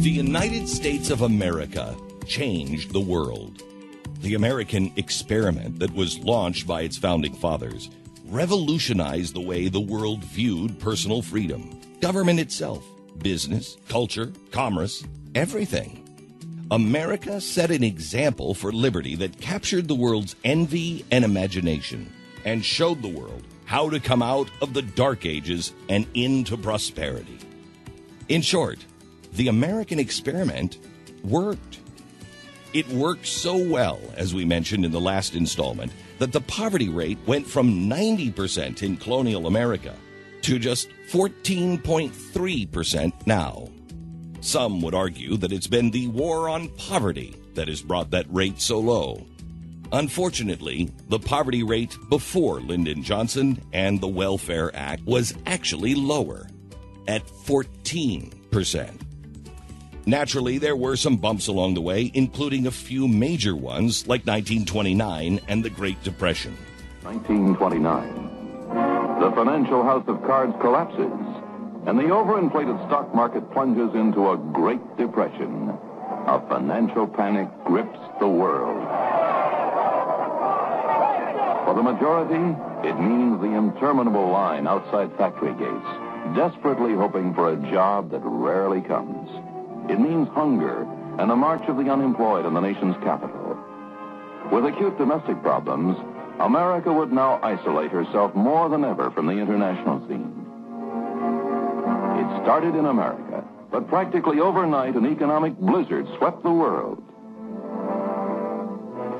The United States of America changed the world. The American experiment that was launched by its founding fathers revolutionized the way the world viewed personal freedom, government itself, business, culture, commerce, everything. America set an example for liberty that captured the world's envy and imagination and showed the world how to come out of the dark ages and into prosperity. In short, the American experiment worked. It worked so well, as we mentioned in the last installment, that the poverty rate went from 90% in colonial America to just 14.3% now. Some would argue that it's been the war on poverty that has brought that rate so low. Unfortunately, the poverty rate before Lyndon Johnson and the Welfare Act was actually lower, at 14%. Naturally, there were some bumps along the way, including a few major ones like 1929 and the Great Depression. 1929. The financial house of cards collapses, and the overinflated stock market plunges into a Great Depression. A financial panic grips the world. For the majority, it means the interminable line outside factory gates, desperately hoping for a job that rarely comes. It means hunger and a march of the unemployed in the nation's capital. With acute domestic problems, America would now isolate herself more than ever from the international scene. It started in America, but practically overnight an economic blizzard swept the world.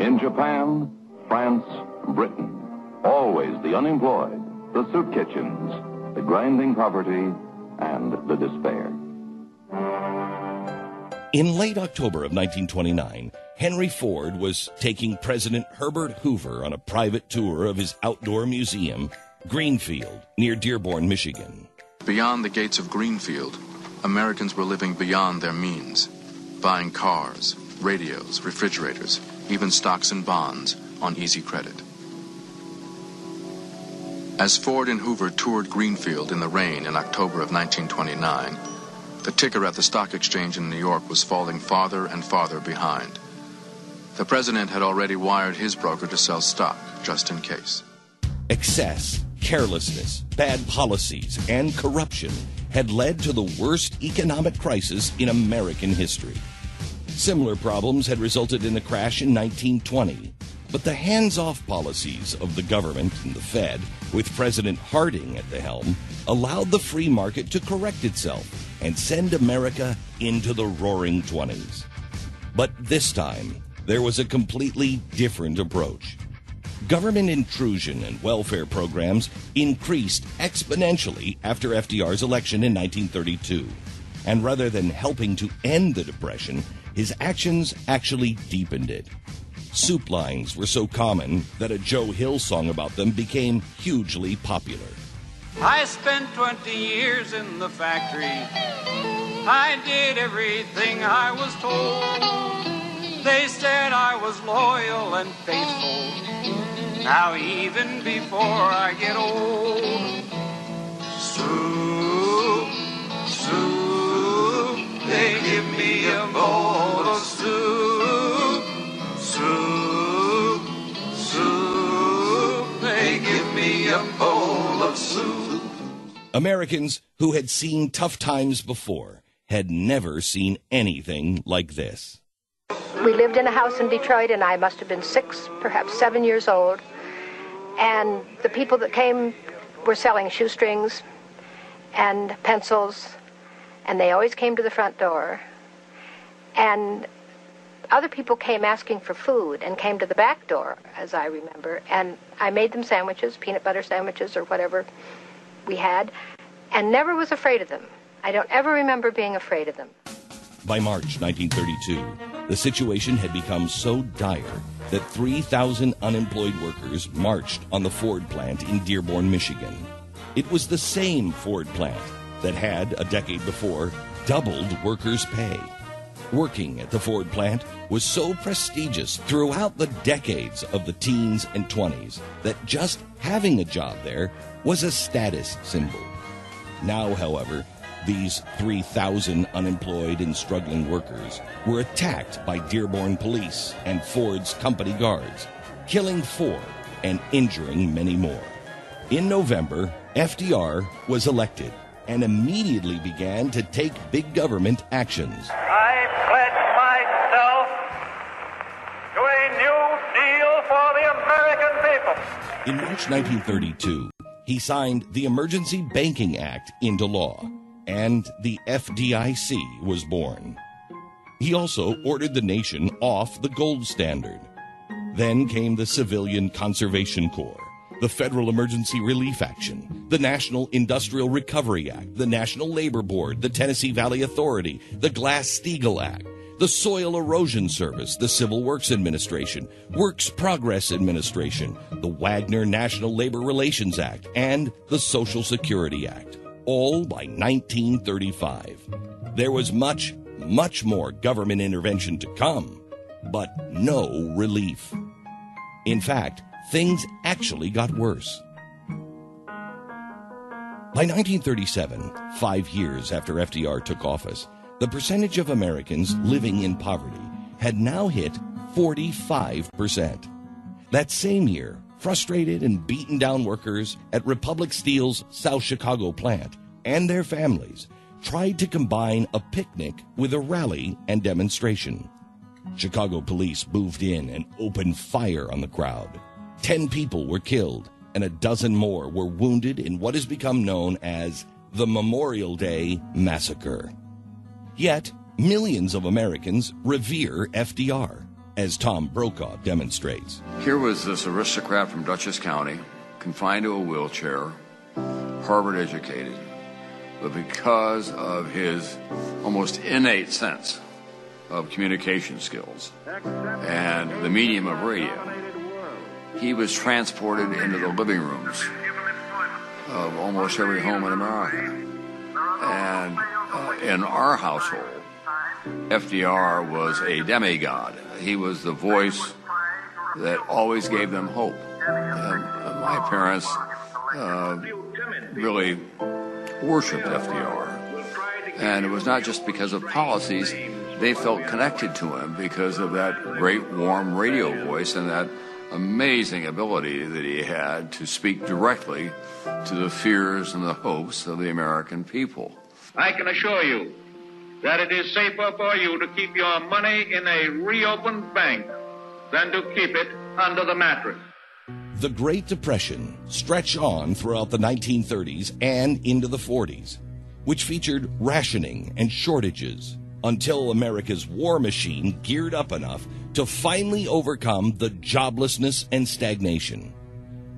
In Japan, France, Britain, always the unemployed, the soup kitchens, the grinding poverty, and the despair. In late October of 1929, Henry Ford was taking President Herbert Hoover on a private tour of his outdoor museum, Greenfield, near Dearborn, Michigan. Beyond the gates of Greenfield, Americans were living beyond their means, buying cars, radios, refrigerators, even stocks and bonds on easy credit. As Ford and Hoover toured Greenfield in the rain in October of 1929, the ticker at the stock exchange in New York was falling farther and farther behind. The president had already wired his broker to sell stock, just in case. Excess, carelessness, bad policies, and corruption had led to the worst economic crisis in American history. Similar problems had resulted in a crash in 1920, but the hands-off policies of the government and the Fed, with President Harding at the helm, allowed the free market to correct itself and send America into the roaring 20s. But this time, there was a completely different approach. Government intrusion and welfare programs increased exponentially after FDR's election in 1932. And rather than helping to end the Depression, his actions actually deepened it. Soup lines were so common that a Joe Hill song about them became hugely popular. I spent 20 years in the factory. I did everything I was told. They said I was loyal and faithful. Now even before I get old. Soup, soup, they give me a bowl of soup. Soup, soup, they give me a bowl of soup. Americans who had seen tough times before had never seen anything like this. We lived in a house in Detroit, and I must have been 6, perhaps 7 years old. And the people that came were selling shoestrings and pencils, and they always came to the front door. And other people came asking for food and came to the back door, as I remember. And I made them sandwiches, peanut butter sandwiches or whatever we had, and never was afraid of them. I don't ever remember being afraid of them. By March 1932, the situation had become so dire that 3,000 unemployed workers marched on the Ford plant in Dearborn, Michigan. It was the same Ford plant that had, a decade before, doubled workers' pay. Working at the Ford plant was so prestigious throughout the decades of the teens and 20s that just having a job there was a status symbol. Now, however, These 3,000 unemployed and struggling workers were attacked by Dearborn police and Ford's company guards, killing 4 and injuring many more. In November, FDR was elected and immediately began to take big government actions. I pledge myself to a new deal for the American people. In March 1932, he signed the Emergency Banking Act into law, and the FDIC was born. He also ordered the nation off the gold standard. Then came the Civilian Conservation Corps, the Federal Emergency Relief Action, the National Industrial Recovery Act, the National Labor Board, the Tennessee Valley Authority, the Glass-Steagall Act, the Soil Erosion Service, the Civil Works Administration, Works Progress Administration, the Wagner National Labor Relations Act, and the Social Security Act, all by 1935. There was much, much more government intervention to come, but no relief. In fact, things actually got worse. By 1937, 5 years after FDR took office, the percentage of Americans living in poverty had now hit 45%. That same year, frustrated and beaten down workers at Republic Steel's South Chicago plant and their families tried to combine a picnic with a rally and demonstration. Chicago police moved in and opened fire on the crowd. 10 people were killed, and a dozen more were wounded in what has become known as the Memorial Day Massacre. Yet, millions of Americans revere FDR, as Tom Brokaw demonstrates. Here was this aristocrat from Dutchess County, confined to a wheelchair, Harvard educated, but because of his almost innate sense of communication skills and the medium of radio, he was transported into the living rooms of almost every home in America. And in our household, FDR was a demigod. He was the voice that always gave them hope. And my parents really worshipped FDR. And it was not just because of policies. They felt connected to him because of that great warm radio voice and that amazing ability that he had to speak directly to the fears and the hopes of the American people. I can assure you that it is safer for you to keep your money in a reopened bank than to keep it under the mattress. The Great Depression stretched on throughout the 1930s and into the 40s, which featured rationing and shortages, until America's war machine geared up enough to finally overcome the joblessness and stagnation.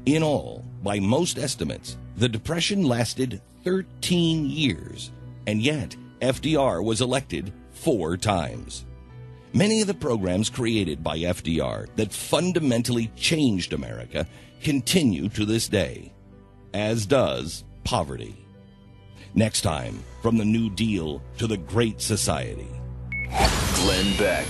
In all, by most estimates, the Depression lasted 13 years, and yet FDR was elected 4 times. Many of the programs created by FDR that fundamentally changed America continue to this day, as does poverty. Next time, from the New Deal to the Great Society. Glenn Beck.